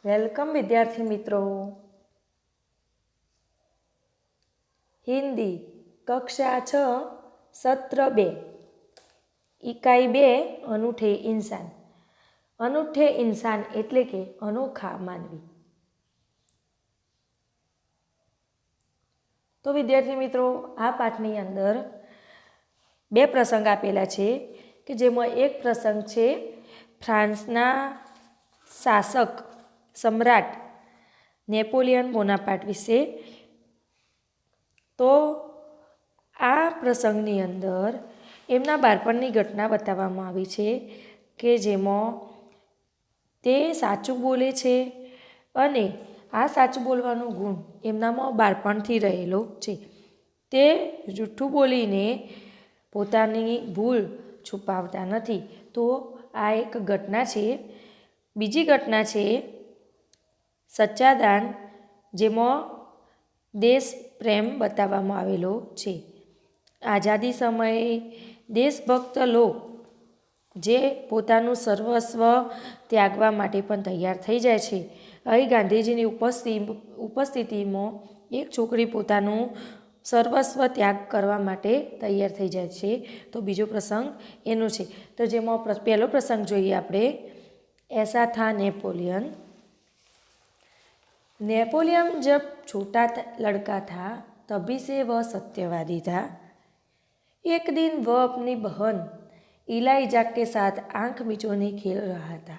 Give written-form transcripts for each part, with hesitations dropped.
Welcome વિદ્યાર્થી મિત્રો। હિન્દી કક્ષા 6 સત્ર 2 इकाई 2 अनूठे इंसान। अनूठे इंसान एटले के अनोखा मानवी। तो विद्यार्थी मित्रों आ पाठनी अंदर बे प्रसंग आपेला छे कि जेमां एक प्रसंग छे फ्रांसना शासक सम्राट नेपोलियन बोनापार्ट विषे। तो आ प्रसंगनी अंदर एमना बाळपणनी घटना बताववामां आवी छे कि जेमां ते साचुं बोले छे अने आ साचुं बोलवानो गुण एमनामां बाळपणथी रहेलो छे। ते जूठुं बोलीने पोतानी भूल छुपावता नथी। तो आ एक घटना छे। बीजी घटना छे सच्चा दान, जेमां देश प्रेम बताववामां आवेलो छे। आज़ादी समये देशभक्त लोग जे पोतानुं सर्वस्व त्यागवा माटे पण तैयार थई जाय छे। અહીં ગાંધીજીની ઉપસ્થિતિમાં એક છોકરી પોતાનું સર્વસ્વ ત્યાગ કરવા માટે તૈયાર થઈ જાય છે। તો બીજો પ્રસંગ એનો છે। તો જેમાં પહેલો પ્રસંગ જોઈએ આપણે, ऐसा था नेपोलियन। नेपोलियन जब छोटा लड़का था तभी से वह सत्यवादी था। एक दिन वह अपनी बहन इलाइजा के साथ आंख मिचौनी खेल रहा था।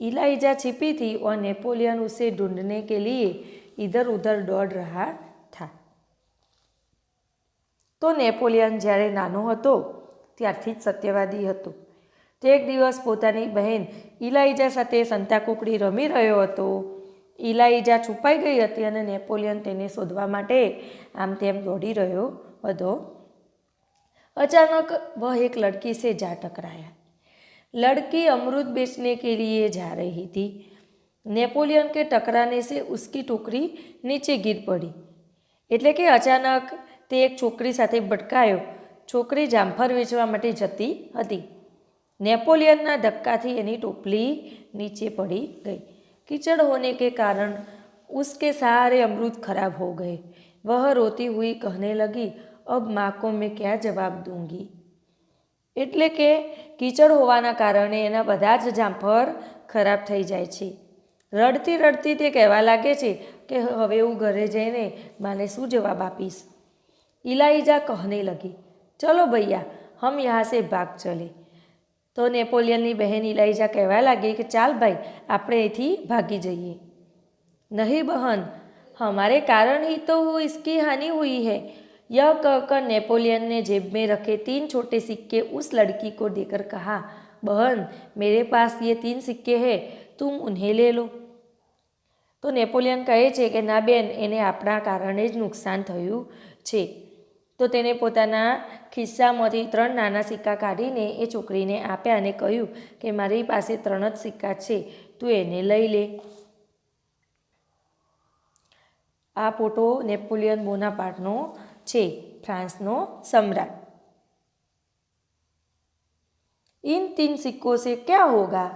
इलाइजा छिपी थी और नेपोलियन उसे ढूंढने के लिए इधर उधर दौड़ रहा था। तो नेपोलियन જ્યારે નાનો હતો ત્યારથી જ સત્યવાદી હતો। તે એક દિવસ પોતાની બહેન ઇલાઇજા સાથે સંતાકૂકડી રમી રહ્યો હતો। ઇલાઇજા છુપાઈ ગઈ હતી અને નેપોલિયન તેને શોધવા માટે આમ તેમ દોડી રહ્યો હતો। अचानक वह एक लड़की से जा टकराया। लड़की अमरूद बेचने के लिए जा रही थी। नेपोलियन के टकराने से उसकी टोकरी नीचे गिर पड़ी। एटले के अचानक ते एक छोकरी साथे भटकायो। छोकरी जामफर वेचवा माटे जती हती। नेपोलियनना धक्काथी एनी टोपली नीचे पड़ी गई। कीचड़ होने के कारण उसके सारे अमरूद खराब हो गए। वह रोती हुई कहने लगी, अब माँ को मैं क्या जवाब दूंगी। एटले के कीचड़ होवाना कारणे एना बधा ज जामफर खराब थई जाय छे। रड़ती रड़ती ते कहेवा लागे छे कि हवे हूँ घरे जईने माने शुं जवाब आपीश। इलाइजा कहने लगी, चलो भैया हम यहाँ से भाग चले। तो नेपोलियननी बहन इलाइजा कहेवा लगी कि चाल भाई आपणे અહીંથી भागी जाइए। नहीं बहन, हमारे कारण ही तो इसकी हानि हुई है। यह कहकर नेपोलियन ने जेब में रखे 3 छोटे सिक्के उस लड़की को देकर कहा, बहन मेरे पास ये 3 सिक्के हैं, तुम उन्हें ले लो। तो नेपोलियन कहे छे कि ना बेन, एने आपणा कारणे ज नुकसान थयुं छे। तो तेने पोताना खिस्सामांथी 3 नाना सिक्का काढीने ए छोकरीने आप्या अने कह्युं कि मारी पासे 3 ज सिक्का छे, तू एने लई ले। आ फोटो नेपोलियन बोनापार्टनो छे, फ्रांसनो सम्राट। इन 3 सिक्कों से क्या होगा?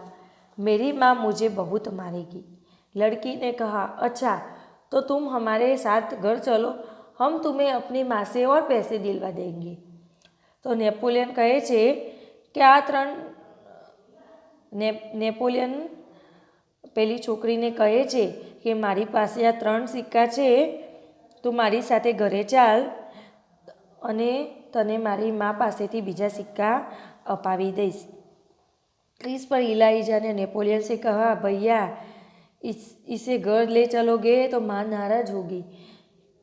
मेरी माँ मुझे बहुत मारेगी। लड़की ने कहा, अच्छा तो तुम हमारे साथ घर चलो, हम तुम्हें अपनी माँ से और पैसे दिलवा देंगे। तो नेपोलियन कहे छे कि आ 3 नेपोलियन पेली छोकरीने कहे छे कि मारी पासे आ 3 सिक्का छे, तू मारी साथे घरे चाल अने तने मारी माँ पासेथी बीजा सिक्का अपावी दईश। इस पर इलाइजा ने नेपोलियन से कहा, भैया इसे घर ले चलोगे तो माँ नाराज होगी।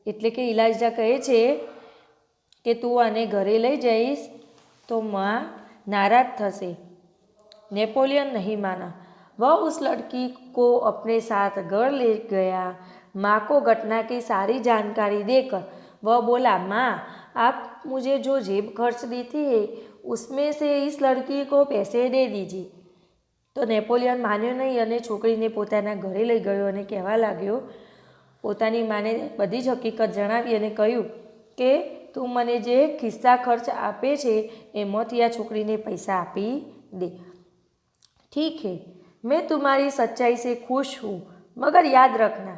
एटले के इलाइजा कहे छे कि तू आने घरे लई जाइश तो माँ नाराज थशे। नेपोलियन नहीं माना। वह उस लड़की को अपने साथ घर ले गया। माँ को घटना की सारी जानकारी देकर वह बोला, माँ आप मुझे जो जेब खर्च दी थी उसमें से इस लड़की को पैसे दे दीजिए। तो नेपोलियन मान्यो नहीं अने छोकरीने पोताना घरे लई गयो अने कहेवा लाग्यो, पोतानी माने बधी ज हकीकत जणावी अने कह्युं कि तू मने जे खिस्सा खर्च आपे छे एमांथी आ छोकरीने पैसा आपी दे। ठीक है, मैं तुम्हारी सच्चाई से खुश हूँ, मगर याद रखना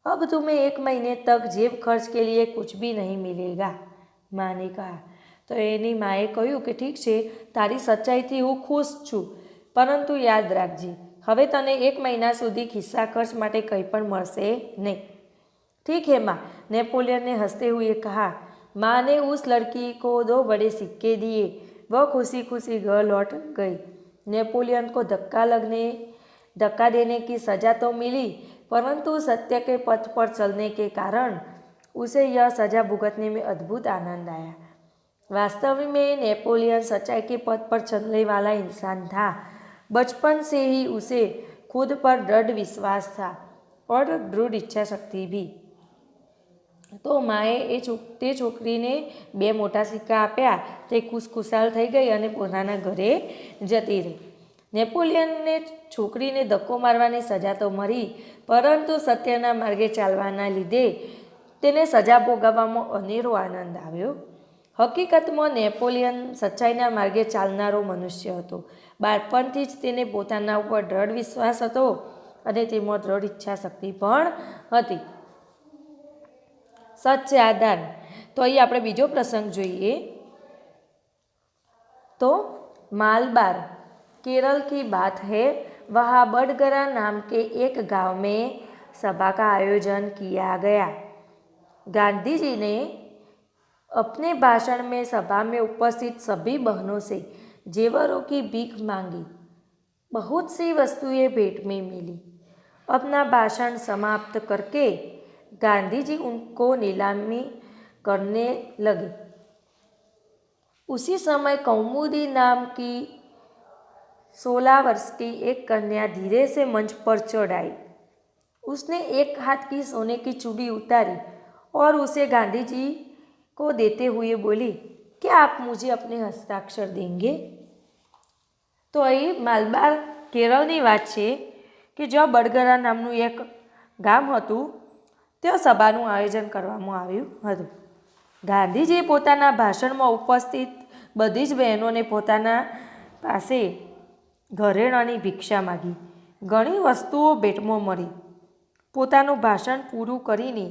अब तुम्हें 1 महीने तक जेब खर्च के लिए कुछ भी नहीं मिलेगा। माँ ने कहा। तो એની માએ કહ્યું કે ઠીક છે, તારી સચ્ચાઈથી હું ખુશ છું, પરંતુ યાદ રાખજે હવે તને 1 મહિના સુધી ખિસ્સા ખર્ચ માટે કંઈ પણ મળશે નહીં। ठीक है माँ, नेपोलियन ने हंसते हुए कहा। माँ ने उस लड़की को 2 बड़े सिक्के दिए। वह खुशी खुशी घर लौट गई। नेपोलियन को धक्का देने की सज़ा तो मिली, परंतु सत्य के पथ पर चलने के कारण उसे यह सज़ा भुगतने में अद्भुत आनंद आया। वास्तव में नेपोलियन सच्चाई के पथ पर चलने वाला इंसान था। बचपन से ही उसे खुद पर दृढ़ विश्वास था और दृढ़ इच्छा शक्ति भी। तो माए તે છોકરીને 2 મોટા સિક્કા આપ્યા। તે ખુશખુશાલ થઈ ગઈ અને પોતાના ઘરે જતી રહી। નેપોલિયનને છોકરીને ધક્કો મારવાની સજા તો મળી, પરંતુ સત્યના માર્ગે ચાલવાના લીધે તેને સજા ભોગવવામાં અનેરો આનંદ આવ્યો। હકીકતમાં નેપોલિયન સચ્ચાઈના માર્ગે ચાલનારો મનુષ્ય હતો। બાળપણથી જ તેને પોતાના ઉપર દૃઢ વિશ્વાસ હતો અને તેમાં દૃઢ ઈચ્છા શક્તિ પણ હતી। सच्चे आधार। तो અહીં આપણે બીજો પ્રસંગ જોઈએ। तो मालबार केरल की बात है। वहाँ बडगरा नाम के एक गांव में सभा का आयोजन किया गया। गांधी जी ने अपने भाषण में सभा में उपस्थित सभी बहनों से जेवरों की भीख मांगी। बहुत सी वस्तुएं भेंट में मिली। अपना भाषण समाप्त करके गांधी जी उनको नीलामी करने लगे। उसी समय कौमुदी नाम की 16 वर्ष की एक कन्या धीरे से मंच पर चढ़ आई। उसने एक हाथ की सोने की चूड़ी उतारी और उसे गांधी जी को देते हुए बोली, क्या आप मुझे अपने हस्ताक्षर देंगे? तो અહીં માલબાર કેરળની વાત છે કે જ્યાં બડગરા નામનું એક ગામ હતું, ત્યાં સભાનું આયોજન કરવામાં આવ્યું હતું। ગાંધીજીએ પોતાના ભાષણમાં ઉપસ્થિત બધી જ બહેનોને પોતાના પાસે ઘરેણાની ભિક્ષા માગી। ઘણી વસ્તુઓ ભેટમાં મળી। પોતાનું ભાષણ પૂરું કરીને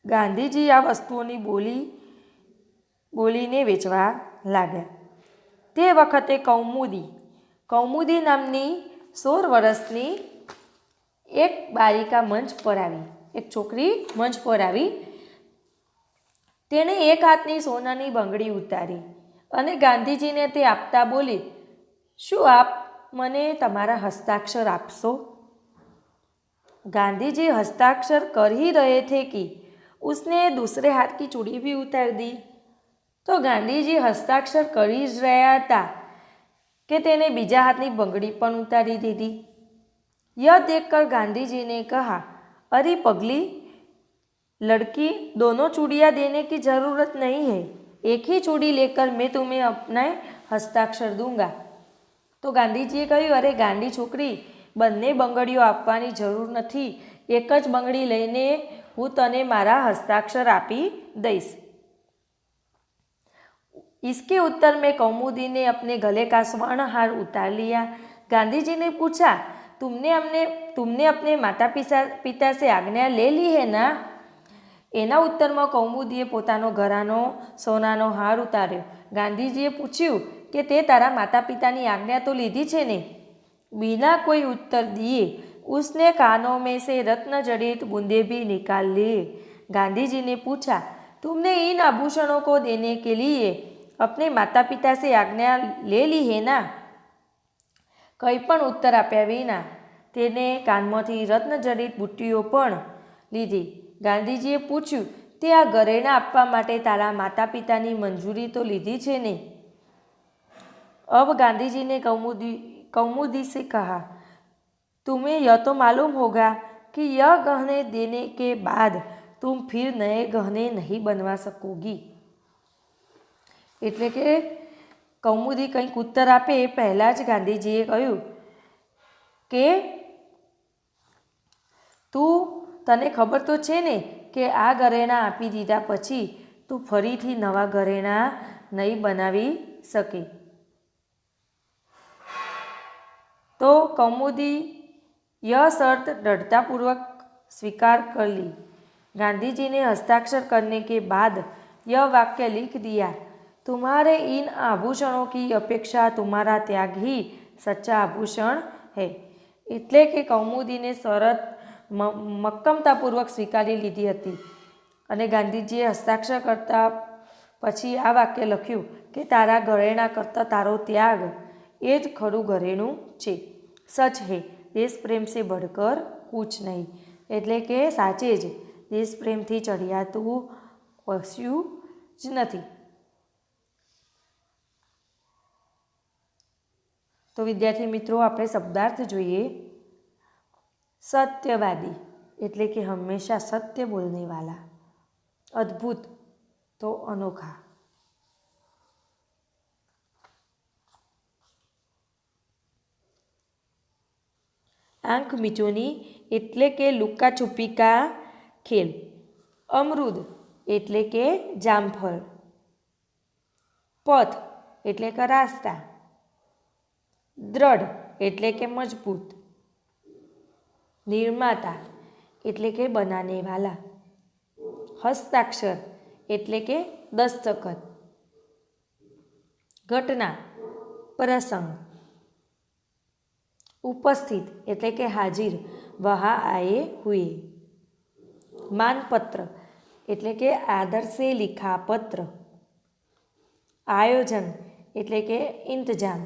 ગાંધીજી આ વસ્તુઓની બોલીને વેચવા લાગ્યા। તે વખતે કૌમુદી નામની 16 વર્ષની એક બાલિકા મંચ પર આવી। એક છોકરી મંચ પર આવી। તેણે એક હાથની સોનાની બંગડી ઉતારી અને ગાંધીજીને તે આપતા બોલી, શું આપ મને તમારા હસ્તાક્ષર આપશો? गांधी जी हस्ताक्षर कर ही रहे थे कि उसने दूसरे हाथ की चूड़ी भी उतार दी। तो गांधी जी हस्ताक्षर कर ही રહ્યા હતા કે તેને બીજા હાથની બંગડી પણ ઉતારી દીધી। यह देखकर गांधी जी ने कहा, अरे पगली लड़की, दोनों चूड़ियाँ देने की ज़रूरत नहीं है, एक ही चूड़ी लेकर मैं तुम्हें अपना हस्ताक्षर दूंगा। तो गांधीजीए કહ્યું, અરે ગાંડી છોકરી, બંને બંગડીઓ આપવાની જરૂર નથી, એક જ બંગડી લઈને હું તને મારા હસ્તાક્ષર આપી દઈશ। इसके उत्तर में कौमुदी ने अपने गले का स्वर्ण हार उतार लिया। गांधी जी ने पूछा, तुमने अपने माता पिता से आज्ञा ले ली है ना? एना उत्तर में कौमुदीए पोतानो गरानो सोनानो हार उतार्यो। गांधीजीए पूछ्યું કે તે તારા માતા પિતાની આજ્ञा तो लीधी છે ने? बिना कोई उत्तर दिए उसने कानों में से रत्न जड़ित बूंदे भी निकाल लिए। गांधी जी ने पूछा, तुमने इन आभूषणों को देने के लिए अपने माता पिता से आज्ञा ले ली है ना? કંઈ પણ ઉત્તર આપ્યા વિના તેને કાનમાંથી રત્નજડિત બુટ્ટીઓ પણ લીધી। ગાંધીજીએ પૂછ્યું, તે આ ઘરેણાં આપવા માટે તારા માતા પિતાની મંજૂરી તો લીધી છે ને? अब गांधी ने कौमुदी से कहा, तुम्हें यह तो मालूम होगा कि यह गहने देने के बाद तुम फिर नए गहने नहीं बनवा सकोगी। એટલે કે કૌમુદી કંઈક ઉત્તર આપે એ પહેલાં જ ગાંધીજીએ કહ્યું કે તને ખબર તો છે ને કે આ ઘરેણાં આપી દીધા પછી તું ફરીથી નવા ઘરેણાં નહીં બનાવી શકે। તો कौमुदी यह शर्त दृढ़तापूर्वक स्वीकार कर ली। गांधी जी ने हस्ताक्षर करने के बाद यह वाक्य लिख दिया, तुम्हारे इन आभूषणों की अपेक्षा तुम्हारा त्याग ही सच्चा आभूषण है। એટલે કે કૌમુદીને શરત મક્કમતાપૂર્વક સ્વીકારી લીધી હતી અને ગાંધીજીએ હસ્તાક્ષર કરતા પછી આ વાક્ય લખ્યું કે તારા ઘરેણાં કરતાં તારો ત્યાગ એ જ ખરું ઘરેણું છે। સચ હે દેશ પ્રેમ સે બઢકર કુછ નહીં, એટલે કે સાચે જ દેશ પ્રેમથી ચડિયાતું કશું જ નથી। તો વિદ્યાર્થી મિત્રો, આપણે શબ્દાર્થ જોઈએ। સત્યવાદી એટલે કે હંમેશા સત્ય બોલને વાલા। અદ્ભુત તો અનોખા। આંખ મીચોની એટલે કે લુકા છુપી કા ખેલ। અમૃદ એટલે કે જામફળ। પથ એટલે કે રાસ્તા। દ્રઢ એટલે કે મજબૂત। નિર્માતા એટલે કે બનાને વાલા। હસ્તાક્ષર એટલે કે દસ્તખત। ઘટના પ્રસંગ। ઉપસ્થિત એટલે કે હાજર, વહા આए हुए। માનપત્ર એટલે કે આદર સે લિખા પત્ર। આયોજન એટલે કે ઇંતજામ।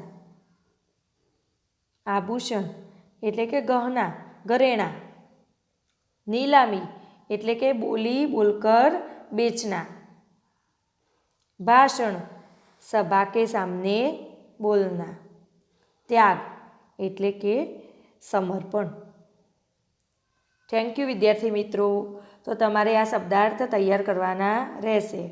આભૂષણ એટલે કે ગહના ઘરેણાં। નીલામી એટલે કે બોલી બોલकर बेचना। भाषण सभा के सामने बोलना। त्याग એટલે કે સમર્પણ। થેન્ક યુ વિદ્યાર્થી મિત્રો। તો તમારે આ શબ્દાર્થ તૈયાર કરવાના રહેશે।